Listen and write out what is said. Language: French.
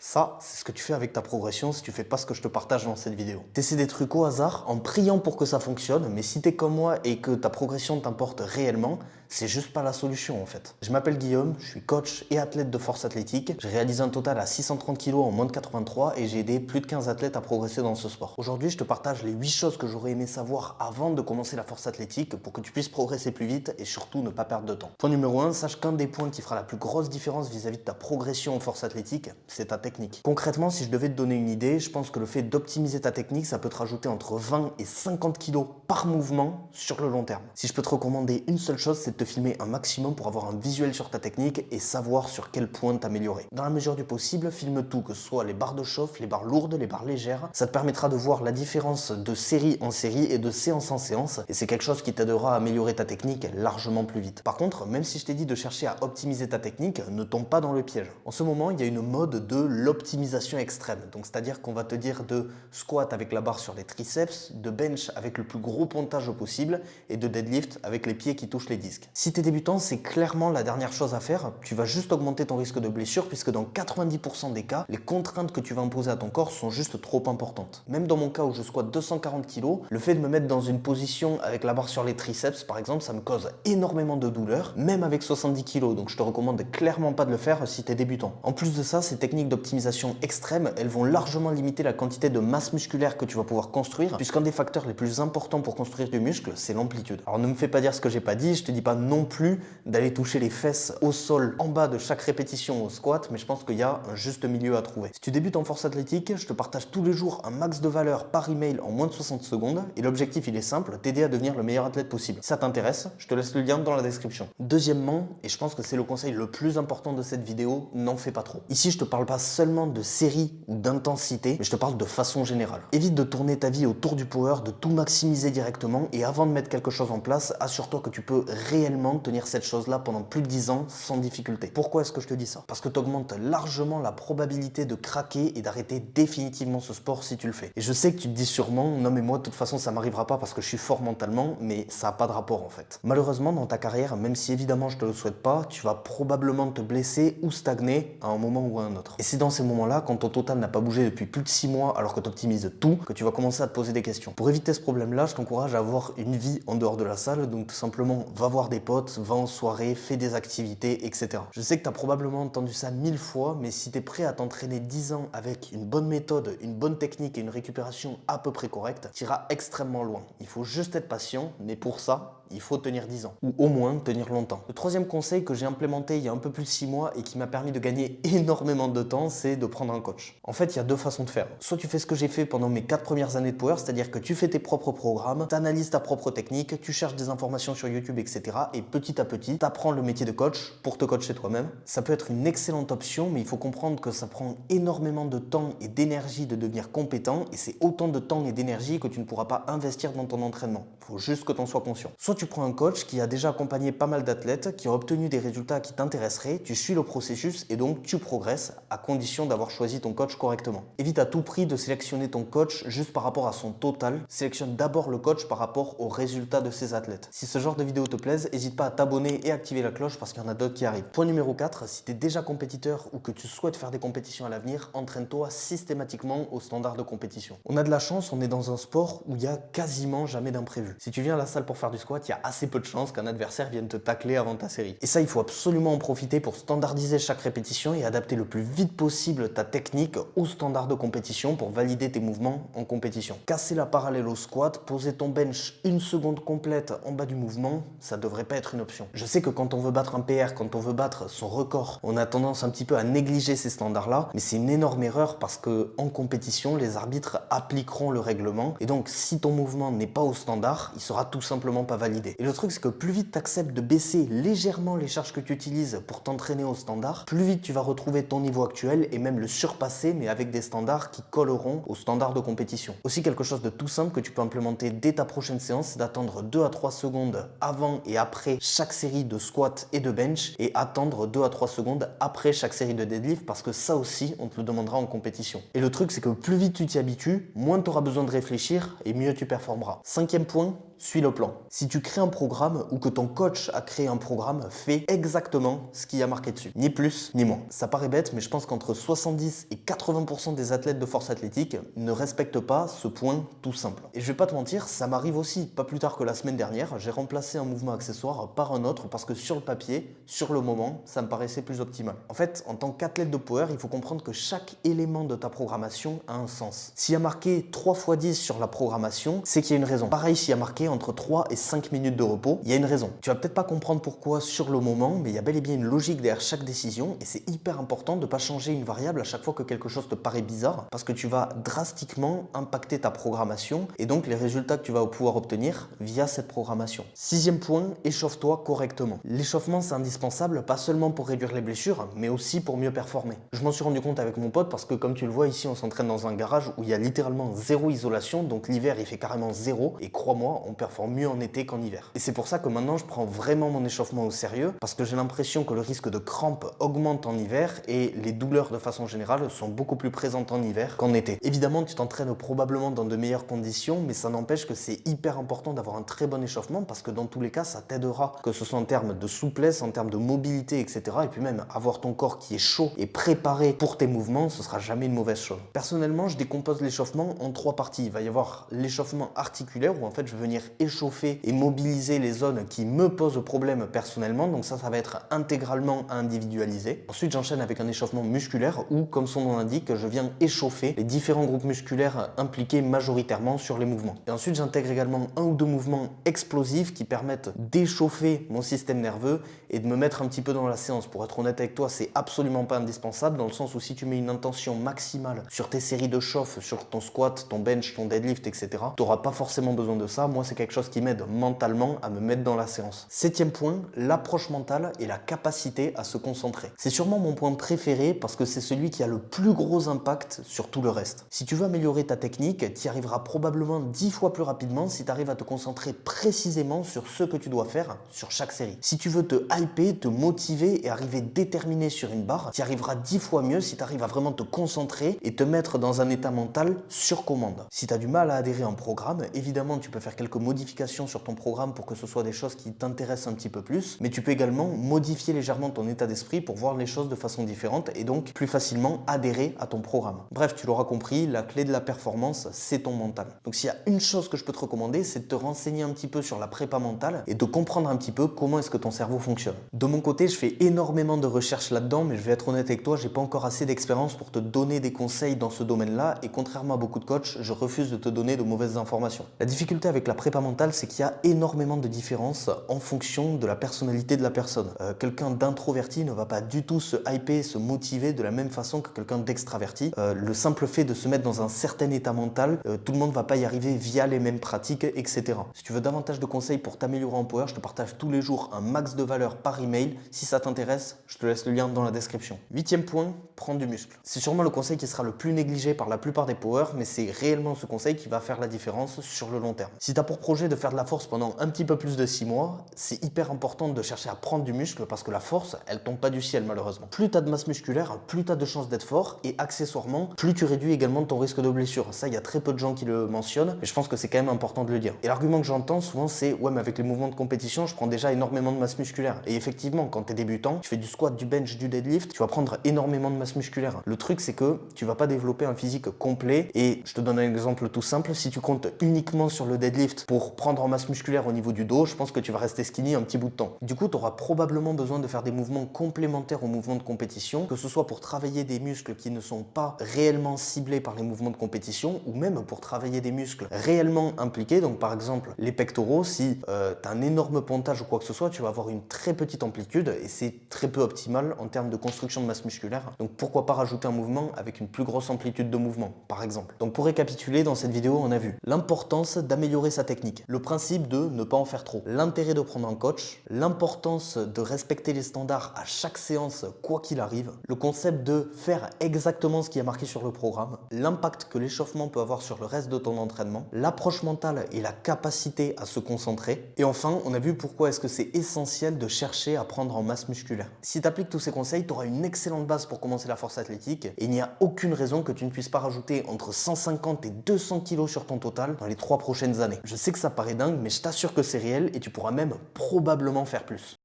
Ça, c'est ce que tu fais avec ta progression si tu fais pas ce que je te partage dans cette vidéo. T'essaies des trucs au hasard en priant pour que ça fonctionne, mais si t'es comme moi et que ta progression t'importe réellement, c'est juste pas la solution en fait. Je m'appelle Guillaume, je suis coach et athlète de force athlétique. J'ai réalisé un total à 630 kg en moins de 83 et j'ai aidé plus de 15 athlètes à progresser dans ce sport. Aujourd'hui, je te partage les 8 choses que j'aurais aimé savoir avant de commencer la force athlétique pour que tu puisses progresser plus vite et surtout ne pas perdre de temps. Point numéro 1, sache qu'un des points qui fera la plus grosse différence vis-à-vis de ta progression en force athlétique, c'est ta technique. Concrètement, si je devais te donner une idée, je pense que le fait d'optimiser ta technique, ça peut te rajouter entre 20 et 50 kg par mouvement sur le long terme. Si je peux te recommander une seule chose, c'est de te filmer un maximum pour avoir un visuel sur ta technique et savoir sur quel point t'améliorer. Dans la mesure du possible, filme tout, que ce soit les barres de chauffe, les barres lourdes, les barres légères. Ça te permettra de voir la différence de série en série et de séance en séance et c'est quelque chose qui t'aidera à améliorer ta technique largement plus vite. Par contre, même si je t'ai dit de chercher à optimiser ta technique, ne tombe pas dans le piège. En ce moment, il y a une mode de l'optimisation extrême. Donc c'est-à-dire qu'on va te dire de squat avec la barre sur les triceps, de bench avec le plus gros pontage possible et de deadlift avec les pieds qui touchent les disques. Si tu es débutant, c'est clairement la dernière chose à faire. Tu vas juste augmenter ton risque de blessure puisque dans 90% des cas, les contraintes que tu vas imposer à ton corps sont juste trop importantes. Même dans mon cas où je squatte 240 kg, le fait de me mettre dans une position avec la barre sur les triceps par exemple, ça me cause énormément de douleur, même avec 70 kg. Donc je te recommande clairement pas de le faire si tu es débutant. En plus de ça, ces techniques d'optimisation extrême, elles vont largement limiter la quantité de masse musculaire que tu vas pouvoir construire puisqu'un des facteurs les plus importants pour construire du muscle, c'est l'amplitude. Alors ne me fais pas dire ce que j'ai pas dit, je te dis pas non plus d'aller toucher les fesses au sol en bas de chaque répétition au squat, mais je pense qu'il y a un juste milieu à trouver. Si tu débutes en force athlétique, je te partage tous les jours un max de valeur par email en moins de 60 secondes et l'objectif il est simple, t'aider à devenir le meilleur athlète possible. Si ça t'intéresse, je te laisse le lien dans la description. Deuxièmement, et je pense que c'est le conseil le plus important de cette vidéo, n'en fais pas trop. Ici je te parle pas seulement de série ou d'intensité, mais je te parle de façon générale. Évite de tourner ta vie autour du power, de tout maximiser directement et avant de mettre quelque chose en place, assure-toi que tu peux réellement tenir cette chose-là pendant plus de 10 ans sans difficulté. Pourquoi est-ce que je te dis ça? Parce que tu augmentes largement la probabilité de craquer et d'arrêter définitivement ce sport si tu le fais. Et je sais que tu te dis sûrement, non mais moi de toute façon ça m'arrivera pas parce que je suis fort mentalement, mais ça n'a pas de rapport en fait. Malheureusement dans ta carrière, même si évidemment je te le souhaite pas, tu vas probablement te blesser ou stagner à un moment ou à un autre. Et c'est dans ces moments-là, quand ton total n'a pas bougé depuis plus de 6 mois alors que tu optimises tout, que tu vas commencer à te poser des questions. Pour éviter ce problème-là, je t'encourage à avoir une vie en dehors de la salle, donc tout simplement va voir des potes, va en soirée, fais des activités, etc. Je sais que tu as probablement entendu ça 1000 fois, mais si tu es prêt à t'entraîner 10 ans avec une bonne méthode, une bonne technique et une récupération à peu près correcte, tu iras extrêmement loin. Il faut juste être patient, mais pour ça, il faut tenir 10 ans, ou au moins tenir longtemps. Le troisième conseil que j'ai implémenté il y a un peu plus de 6 mois et qui m'a permis de gagner énormément de temps, c'est de prendre un coach. En fait, il y a deux façons de faire. Soit tu fais ce que j'ai fait pendant mes 4 premières années de Power, c'est-à-dire que tu fais tes propres programmes, tu analyses ta propre technique, tu cherches des informations sur YouTube, etc. Et petit à petit, tu apprends le métier de coach pour te coacher toi-même. Ça peut être une excellente option, mais il faut comprendre que ça prend énormément de temps et d'énergie de devenir compétent et c'est autant de temps et d'énergie que tu ne pourras pas investir dans ton entraînement. Il faut juste que tu en sois conscient. Soit tu prends un coach qui a déjà accompagné pas mal d'athlètes, qui a obtenu des résultats qui t'intéresseraient, tu suis le processus et donc tu progresses à condition d'avoir choisi ton coach correctement. Évite à tout prix de sélectionner ton coach juste par rapport à son total. Sélectionne d'abord le coach par rapport aux résultats de ses athlètes. Si ce genre de vidéo te plaise, n'hésite pas à t'abonner et activer la cloche parce qu'il y en a d'autres qui arrivent. Point numéro 4, si tu es déjà compétiteur ou que tu souhaites faire des compétitions à l'avenir, entraîne-toi systématiquement aux standards de compétition. On a de la chance, on est dans un sport où il y a quasiment jamais d'imprévu. Si tu viens à la salle pour faire du squat, il y a assez peu de chances qu'un adversaire vienne te tacler avant ta série. Et ça, il faut absolument en profiter pour standardiser chaque répétition et adapter le plus vite possible ta technique aux standards de compétition pour valider tes mouvements en compétition. Casser la parallèle au squat, poser ton bench une seconde complète en bas du mouvement, ça devrait pas être une option. Je sais que quand on veut battre un PR, quand on veut battre son record, on a tendance un petit peu à négliger ces standards-là, mais c'est une énorme erreur parce que en compétition, les arbitres appliqueront le règlement et donc si ton mouvement n'est pas au standard, il sera tout simplement pas validé. Et le truc, c'est que plus vite tu acceptes de baisser légèrement les charges que tu utilises pour t'entraîner au standard, plus vite tu vas retrouver ton niveau actuel et même le surpasser, mais avec des standards qui colleront aux standards de compétition. Aussi, quelque chose de tout simple que tu peux implémenter dès ta prochaine séance, c'est d'attendre 2 à 3 secondes avant et après chaque série de squat et de bench et attendre 2 à 3 secondes après chaque série de deadlift parce que ça aussi, on te le demandera en compétition. Et le truc, c'est que plus vite tu t'y habitues, moins tu auras besoin de réfléchir et mieux tu performeras. Cinquième point, suis le plan. Si tu crées un programme ou que ton coach a créé un programme, fais exactement ce qu'il y a marqué dessus. Ni plus, ni moins. Ça paraît bête, mais je pense qu'entre 70 et 80% des athlètes de force athlétique ne respectent pas ce point tout simple. Et je vais pas te mentir, ça m'arrive aussi. Pas plus tard que la semaine dernière, j'ai remplacé un mouvement accessoire par un autre parce que sur le papier, sur le moment, ça me paraissait plus optimal. En fait, en tant qu'athlète de power, il faut comprendre que chaque élément de ta programmation a un sens. S'il y a marqué 3 x 10 sur la programmation, c'est qu'il y a une raison. Pareil, s'il y a marqué entre 3 et 5 minutes de repos, il y a une raison. Tu vas peut-être pas comprendre pourquoi sur le moment, mais il y a bel et bien une logique derrière chaque décision et c'est hyper important de ne pas changer une variable à chaque fois que quelque chose te paraît bizarre parce que tu vas drastiquement impacter ta programmation et donc les résultats que tu vas pouvoir obtenir via cette programmation. 6e point, échauffe-toi correctement. L'échauffement, c'est indispensable, pas seulement pour réduire les blessures, mais aussi pour mieux performer. Je m'en suis rendu compte avec mon pote parce que comme tu le vois ici, on s'entraîne dans un garage où il y a littéralement zéro isolation, donc l'hiver il fait carrément zéro et crois-moi, on performe mieux en été qu'en hiver. Et c'est pour ça que maintenant je prends vraiment mon échauffement au sérieux parce que j'ai l'impression que le risque de crampes augmente en hiver et les douleurs de façon générale sont beaucoup plus présentes en hiver qu'en été. Évidemment, tu t'entraînes probablement dans de meilleures conditions, mais ça n'empêche que c'est hyper important d'avoir un très bon échauffement parce que dans tous les cas, ça t'aidera, que ce soit en termes de souplesse, en termes de mobilité, etc. Et puis même avoir ton corps qui est chaud et préparé pour tes mouvements, ce sera jamais une mauvaise chose. Personnellement, je décompose l'échauffement en 3 parties. Il va y avoir l'échauffement articulaire où en fait je vais venir échauffer et mobiliser les zones qui me posent problème personnellement. Donc ça va être intégralement individualisé. Ensuite, j'enchaîne avec un échauffement musculaire où, comme son nom l'indique, je viens échauffer les différents groupes musculaires impliqués majoritairement sur les mouvements. Et ensuite, j'intègre également un ou deux mouvements explosifs qui permettent d'échauffer mon système nerveux et de me mettre un petit peu dans la séance. Pour être honnête avec toi, c'est absolument pas indispensable dans le sens où si tu mets une intention maximale sur tes séries de chauffe, sur ton squat, ton bench, ton deadlift, etc., tu n'auras pas forcément besoin de ça. Moi, c'est quelque chose qui m'aide mentalement à me mettre dans la séance. 7e point, l'approche mentale et la capacité à se concentrer. C'est sûrement mon point préféré parce que c'est celui qui a le plus gros impact sur tout le reste. Si tu veux améliorer ta technique, tu y arriveras probablement 10 fois plus rapidement si tu arrives à te concentrer précisément sur ce que tu dois faire sur chaque série. Si tu veux te hyper, te motiver et arriver déterminé sur une barre, tu y arriveras 10 fois mieux si tu arrives à vraiment te concentrer et te mettre dans un état mental sur commande. Si tu as du mal à adhérer à un programme, évidemment tu peux faire quelques modifications sur ton programme pour que ce soit des choses qui t'intéressent un petit peu plus, mais tu peux également modifier légèrement ton état d'esprit pour voir les choses de façon différente et donc plus facilement adhérer à ton programme. Bref, tu l'auras compris, la clé de la performance, c'est ton mental. Donc s'il y a une chose que je peux te recommander, c'est de te renseigner un petit peu sur la prépa mentale et de comprendre un petit peu comment est-ce que ton cerveau fonctionne. De mon côté, je fais énormément de recherches là-dedans, mais je vais être honnête avec toi, j'ai pas encore assez d'expérience pour te donner des conseils dans ce domaine-là et contrairement à beaucoup de coachs, je refuse de te donner de mauvaises informations. La difficulté avec la prépa mentale, c'est qu'il y a énormément de différences en fonction de la personnalité de la personne. Quelqu'un d'introverti ne va pas du tout se hyper, se motiver de la même façon que quelqu'un d'extraverti. Le simple fait de se mettre dans un certain état mental, tout le monde ne va pas y arriver via les mêmes pratiques, etc. Si tu veux davantage de conseils pour t'améliorer en power, je te partage tous les jours un max de valeur par email. Si ça t'intéresse, je te laisse le lien dans la description. 8e point, prendre du muscle. C'est sûrement le conseil qui sera le plus négligé par la plupart des powers, mais c'est réellement ce conseil qui va faire la différence sur le long terme. Si tu as pour projet de faire de la force pendant un petit peu plus de 6 mois, c'est hyper important de chercher à prendre du muscle parce que la force, elle tombe pas du ciel malheureusement. Plus tu as de masse musculaire, plus tu as de chances d'être fort et accessoirement, plus tu réduis également ton risque de blessure. Ça, il y a très peu de gens qui le mentionnent, mais je pense que c'est quand même important de le dire. Et l'argument que j'entends souvent, c'est ouais, mais avec les mouvements de compétition, je prends déjà énormément de masse musculaire. Et effectivement, quand tu es débutant, tu fais du squat, du bench, du deadlift, tu vas prendre énormément de masse musculaire. Le truc, c'est que tu vas pas développer un physique complet. Et je te donne un exemple tout simple. Si tu comptes uniquement sur le deadlift pour prendre en masse musculaire au niveau du dos, je pense que tu vas rester skinny un petit bout de temps. Du coup, tu auras probablement besoin de faire des mouvements complémentaires aux mouvements de compétition, que ce soit pour travailler des muscles qui ne sont pas réellement ciblés par les mouvements de compétition ou même pour travailler des muscles réellement impliqués. Donc par exemple, les pectoraux, si tu as un énorme pontage ou quoi que ce soit, tu vas avoir une très petite amplitude et c'est très peu optimal en termes de construction de masse musculaire. Donc pourquoi pas rajouter un mouvement avec une plus grosse amplitude de mouvement, par exemple. Donc pour récapituler, dans cette vidéo, on a vu l'importance d'améliorer sa technique, le principe de ne pas en faire trop, l'intérêt de prendre un coach, l'importance de respecter les standards à chaque séance, quoi qu'il arrive, le concept de faire exactement ce qui est marqué sur le programme, l'impact que l'échauffement peut avoir sur le reste de ton entraînement, l'approche mentale et la capacité à se concentrer. Et enfin, on a vu pourquoi est-ce que c'est essentiel de chercher à prendre en masse musculaire. Si tu appliques tous ces conseils, tu auras une excellente base pour commencer la force athlétique et il n'y a aucune raison que tu ne puisses pas rajouter entre 150 et 200 kg sur ton total dans les 3 prochaines années. Je sais sais que ça paraît dingue, mais je t'assure que c'est réel et tu pourras même probablement faire plus.